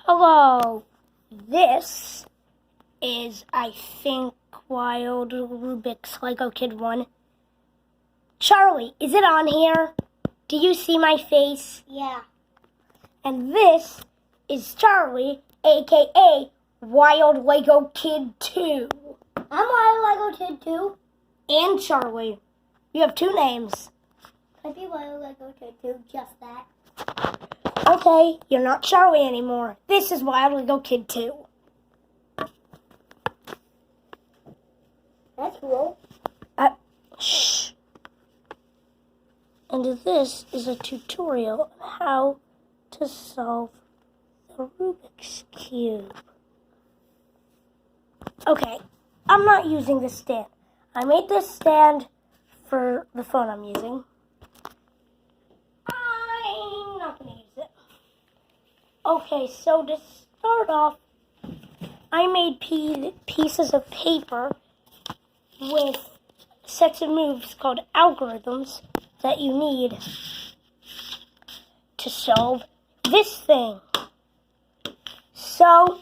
Hello, this is, I think, Wild Rubik's Lego Kid 1. Charlie, is it on here? Do you see my face? Yeah. And this is Charlie, a.k.a. Wild Lego Kid 2. I'm Wild Lego Kid 2. And Charlie. You have two names. Could be Wild Lego Kid 2, just that. Okay, you're not Charlie anymore. This is Wild Lego Kid 2. That's cool. Shh. And this is a tutorial on how to solve the Rubik's Cube. Okay, I'm not using this stand. I made this stand for the phone I'm using. I'm not going to use it. Okay, so to start off, I made pieces of paper with sets of moves called algorithms that you need to solve this thing. So,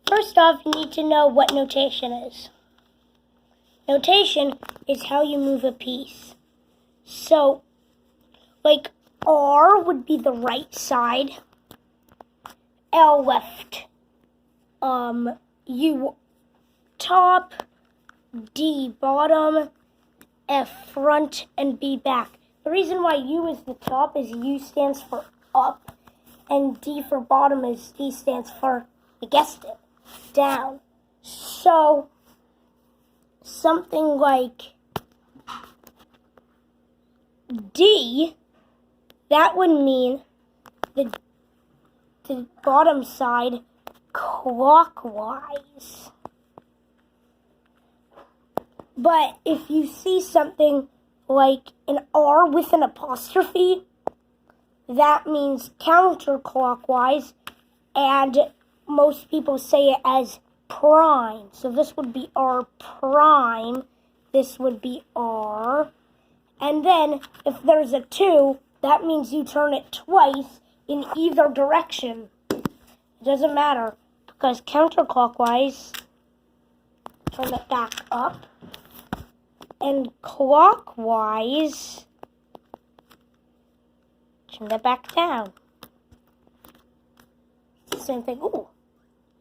first off, you need to know what notation is. Notation is how you move a piece. So, like R would be the right side, L left, U top, D bottom, F front, and B back. The reason why U is the top is U stands for up, and D for bottom is D stands for, you guessed it, down. So, something like D, that would mean the bottom side clockwise. But if you see something like an R with an apostrophe, that means counterclockwise, and most people say it as prime. So this would be R prime, this would be R, and then if there's a 2, that means you turn it twice in either direction. It doesn't matter, because counterclockwise, turn it back up, and clockwise, turn it back down. Same thing. Ooh.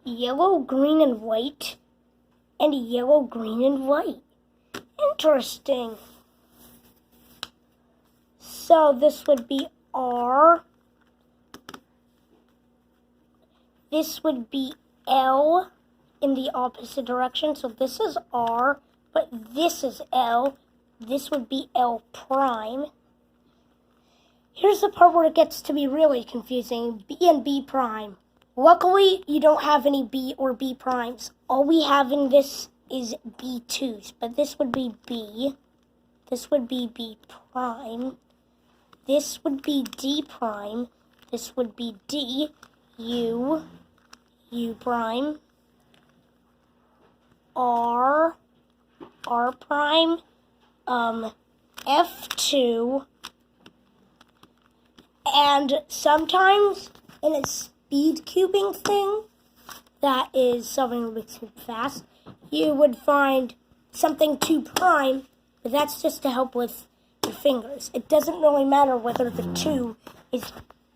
Yellow, green, and white, and yellow, green, and white. Interesting. So this would be R. This would be L in the opposite direction. So this is R, but this is L. This would be L prime. Here's the part where it gets to be really confusing. B and B prime. Luckily, you don't have any B or B primes. All we have in this is B2s, but this would be B. This would be B prime. This would be D prime. This would be D, U, U prime, R, R prime, F2, and sometimes in a speed cubing thing that is solving Rubik's Cube fast, you would find something 2 prime, but that's just to help with your fingers. It doesn't really matter whether the 2 is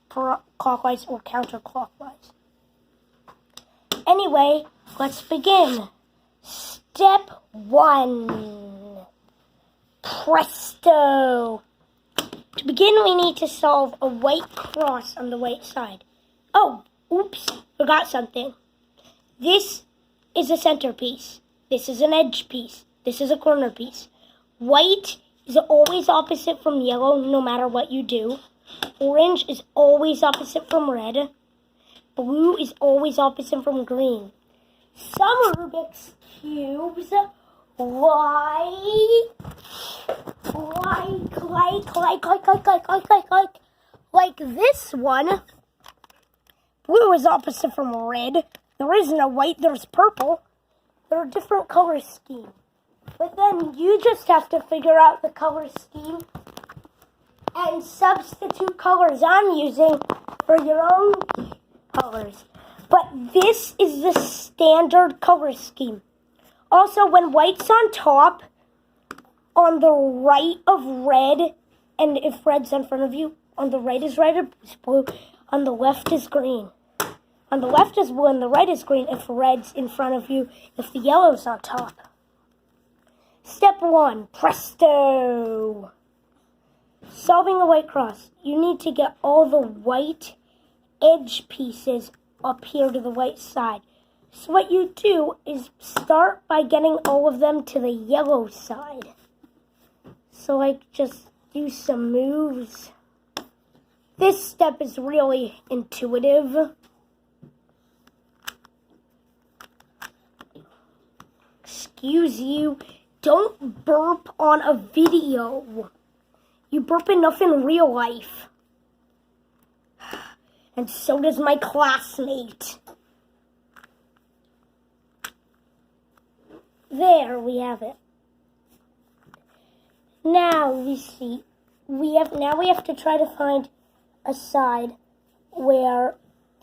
clockwise or counterclockwise. Anyway, let's begin. Step 1. Presto! To begin, we need to solve a white cross on the right side. Oh, oops, forgot something. This is a centerpiece. This is an edge piece. This is a corner piece. White is always opposite from yellow, no matter what you do. Orange is always opposite from red. Blue is always opposite from green. Some Rubik's Cubes like this one. Blue is opposite from red. There isn't a white, there's purple. They're a different color scheme. But then you just have to figure out the color scheme and substitute colors I'm using for your own colors. But this is the standard color scheme. Also, when white's on top, on the right of red, and if red's in front of you, on the right is red, it's blue, on the left is green. On the left is blue, and the right is green if red's in front of you, if the yellow's on top. Step 1, presto! Solving a white cross. You need to get all the white edge pieces up here to the white side. So what you do is start by getting all of them to the yellow side. So just do some moves. This step is really intuitive. Excuse you, don't burp on a video. You burp enough in real life. And so does my classmate. There, we have it. Now we see, we have to try to find a side where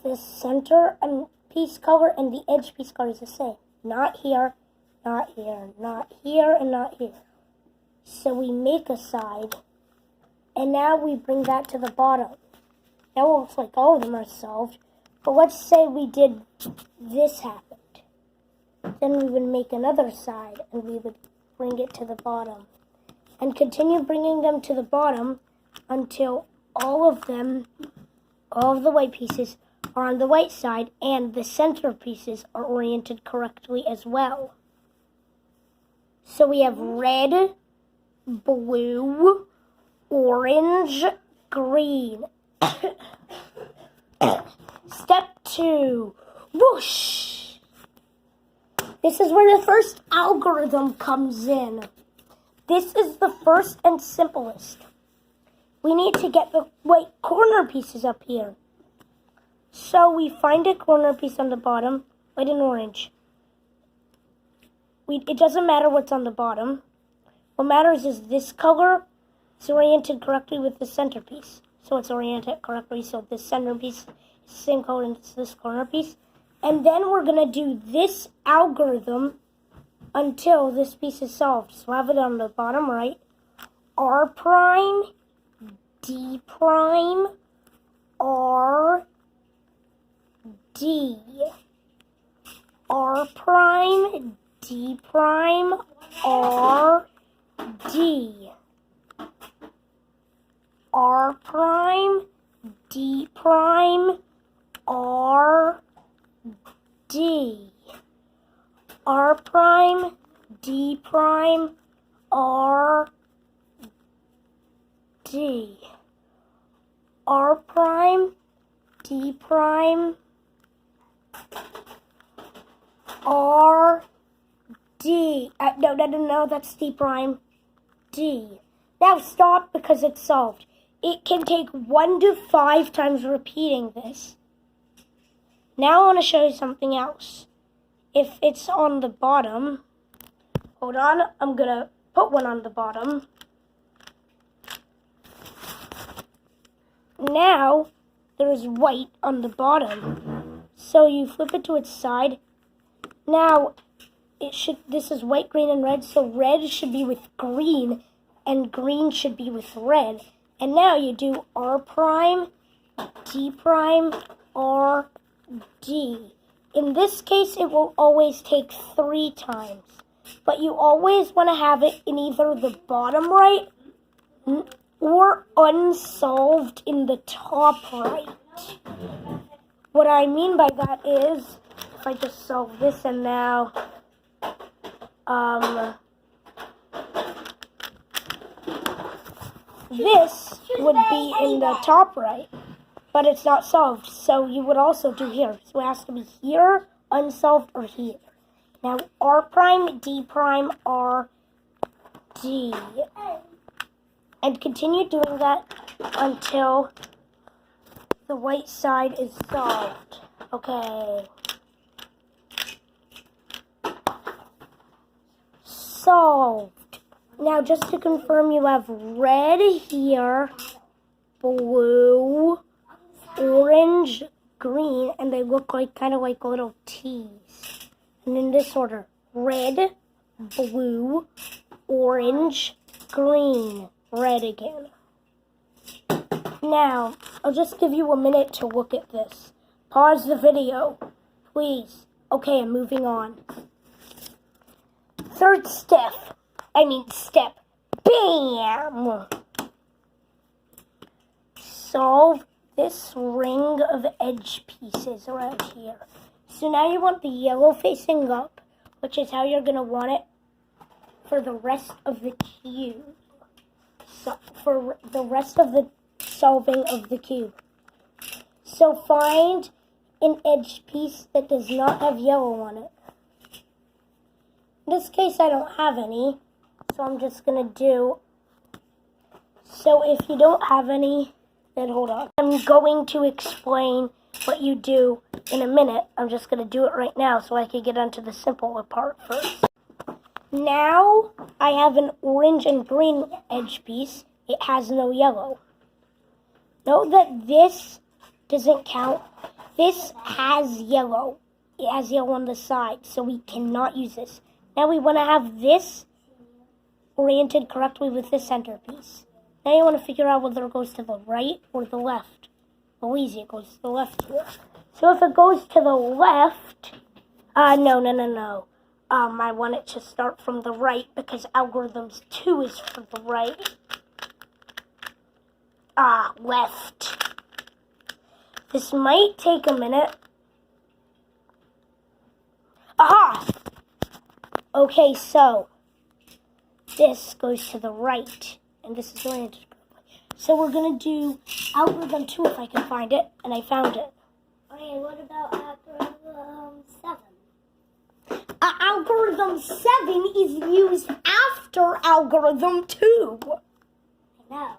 the center and piece color and the edge piece color is the same. Not here, not here, not here, and not here. So we make a side, and now we bring that to the bottom. Now it looks like all of them are solved, but let's say we did this happened. Then we would make another side, and we would bring it to the bottom. And continue bringing them to the bottom until all of them, all of the white pieces, are on the white side, and the center pieces are oriented correctly as well. So we have red, blue, orange, green. Step 2, whoosh! This is where the first algorithm comes in. This is the first and simplest. We need to get the white corner pieces up here. So we find a corner piece on the bottom, white and orange. It doesn't matter what's on the bottom. What matters is this color is oriented correctly with the centerpiece. So it's oriented correctly, so this centerpiece is the same color as this corner piece. And then we're going to do this algorithm until this piece is solved. So have it on the bottom right. R prime, D prime, R, D. R prime, D prime, R, D. R prime, D prime, R, D. R prime, D prime, R, D. R prime, D prime, R, D. No, that's D prime, D. Now stop because it's solved. It can take 1 to 5 times repeating this. Now I want to show you something else. If it's on the bottom, hold on, I'm going to put one on the bottom. Now, there's white on the bottom. So you flip it to its side. Now, this is white, green, and red, so red should be with green, and green should be with red. And now you do R prime, D prime, R, D. In this case, it will always take 3 times. But you always want to have it in either the bottom right or unsolved in the top right. What I mean by that is, if I just solve this and now, this would be in the top right, but it's not solved, so you would also do here. So it has to be here, unsolved, or here. Now, R prime, D prime, R, D. And continue doing that until the white side is solved. Okay. Solved. Now, just to confirm, you have red here, blue, orange, green, and they look like kind of like little T's. And in this order: red, blue, orange, green, red again. Now, I'll just give you a minute to look at this. Pause the video, please. Okay, I'm moving on. Third step. Bam! Solve this ring of edge pieces around here. So now you want the yellow facing up, which is how you're going to want it for the rest of the cube. So for the rest of the solving of the cube. So find an edge piece that does not have yellow on it. In this case, I don't have any, so I'm just going to do... So if you don't have any, then hold on. I'm going to explain what you do in a minute. I'm just going to do it right now so I can get onto the simpler part first. Now I have an orange and green edge piece. It has no yellow. Note that this doesn't count. This has yellow. It has yellow on the side, so we cannot use this. Now we want to have this oriented correctly with the centerpiece. Now you want to figure out whether it goes to the right or the left. Well, easy, it goes to the left here. So if it goes to the left, no. I want it to start from the right because algorithms 2 is for the right. Left. This might take a minute. Aha! Okay, so this goes to the right, and this is oriented correctly. So we're going to do algorithm 2 if I can find it, and I found it. Okay, what about algorithm 7? Algorithm 7 is used after algorithm 2. I know.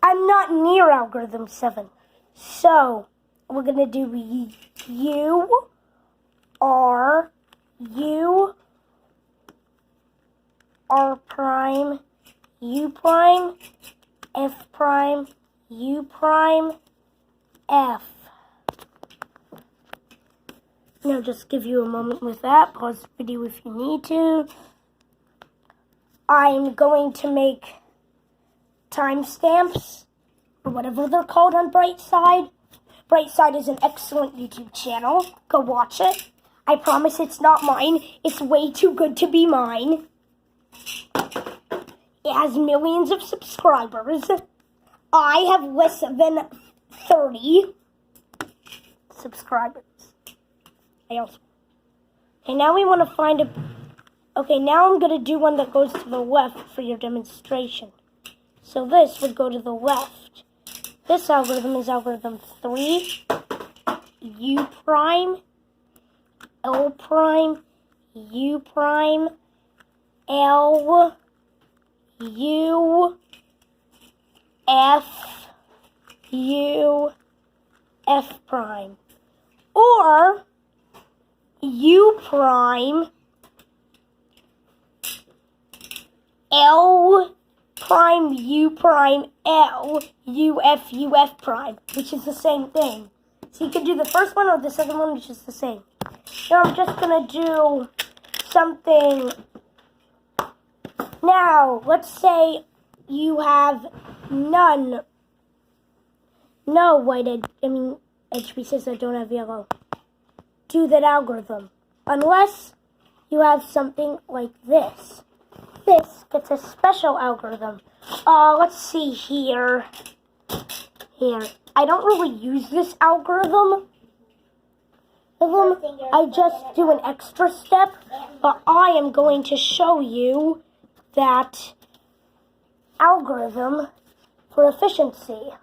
I'm not near algorithm 7. So, we're going to do U, R prime, U prime, F prime, U prime, F. Now, just give you a moment with that. Pause the video if you need to. I'm going to make timestamps, or whatever they're called on Brightside. Brightside is an excellent YouTube channel. Go watch it. I promise it's not mine. It's way too good to be mine. It has millions of subscribers. I have less than 30 subscribers. Okay, now we want to find a... Okay, now I'm going to do one that goes to the left for your demonstration. So this would go to the left. This algorithm is algorithm 3, U prime, L prime, U prime, L, U, F, U, F prime. Or U prime, L prime, U prime, L, U, F prime, which is the same thing. So you can do the first one or the second one, which is the same. Now I'm just going to do something. Now, let's say you have no edge pieces that don't have yellow. Do that algorithm. Unless you have something like this. This gets a special algorithm. Let's see here. I don't really use this algorithm. I just do an extra step, but I am going to show you that algorithm for efficiency.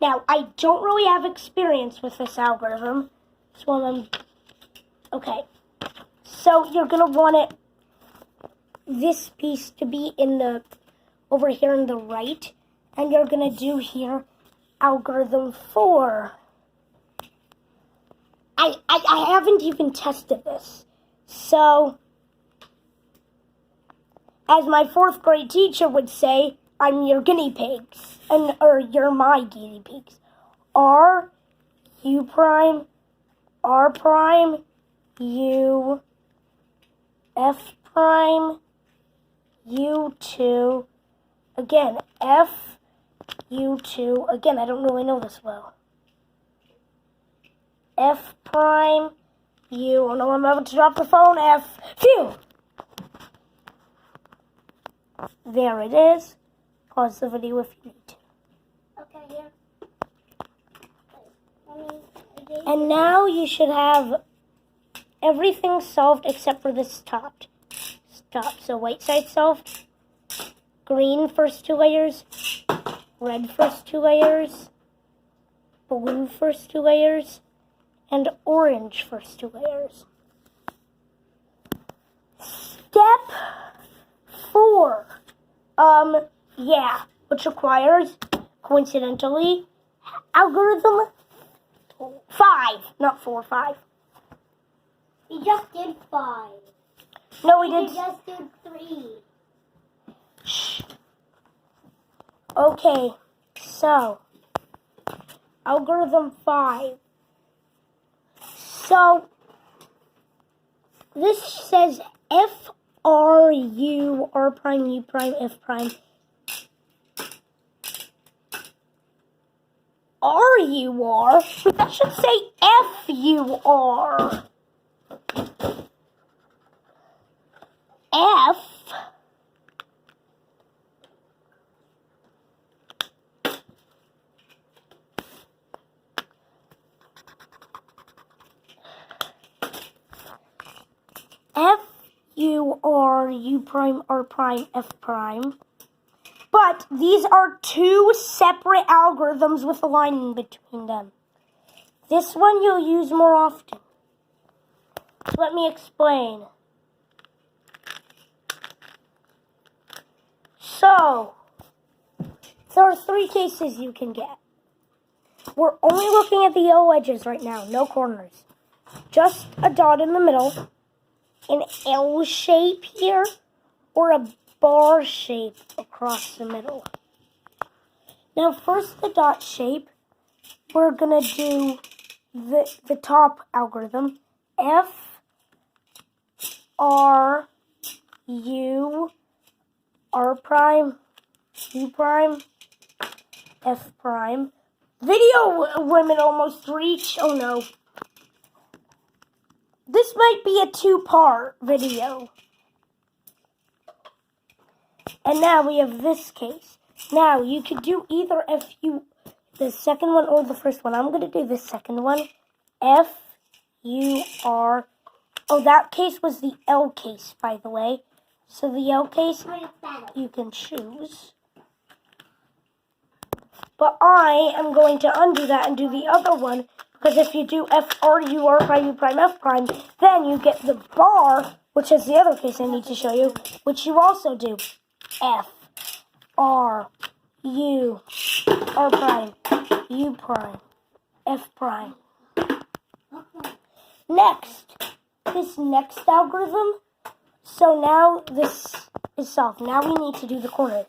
Now, I don't really have experience with this algorithm, so okay. So you're going to want it, this piece to be over here in the right, and you're going to do here algorithm 4. I haven't even tested this. So, as my 4th grade teacher would say, I'm your guinea pigs, or you're my guinea pigs. R, U prime, R prime, U, F prime, U2, again, F, U2, again, I don't really know this well. F prime, U, oh no, I'm about to drop the phone, F, phew! There it is. Pause the video if you need to. Okay, here. And now you should have everything solved except for this top. So white side solved. Green first 2 layers. Red first 2 layers. Blue first 2 layers. And orange first 2 layers. Step 4. Which requires, coincidentally, algorithm 5, not 4, 5. We just did 5. No, we We did. just did 3. Shh. Okay, so algorithm 5. So this says F R U R prime U prime F prime. R U R. That should say F U R. F. F U R U prime R prime F prime. But these are 2 separate algorithms with a line in between them. This one you'll use more often. Let me explain. So, there are 3 cases you can get. We're only looking at the yellow edges right now, no corners. Just a dot in the middle, an L shape here, or a bar shape across the middle. Now, first the dot shape, we're going to do the top algorithm. F, R, U, R prime, U prime, F prime. Video limit almost reached. Oh no. This might be a 2-part video. And now we have this case. Now you could do either the second one or the first one. I'm going to do the second one. F, U, R. Oh, that case was the L case, by the way. So the L case, you can choose. But I am going to undo that and do the other one. Because if you do F, R, U, R prime, U prime, F prime, then you get the bar, which is the other case I need to show you, which you also do. F, R, U, R prime, U prime, F prime. Next, this next algorithm. So now this is solved. Now we need to do the corners.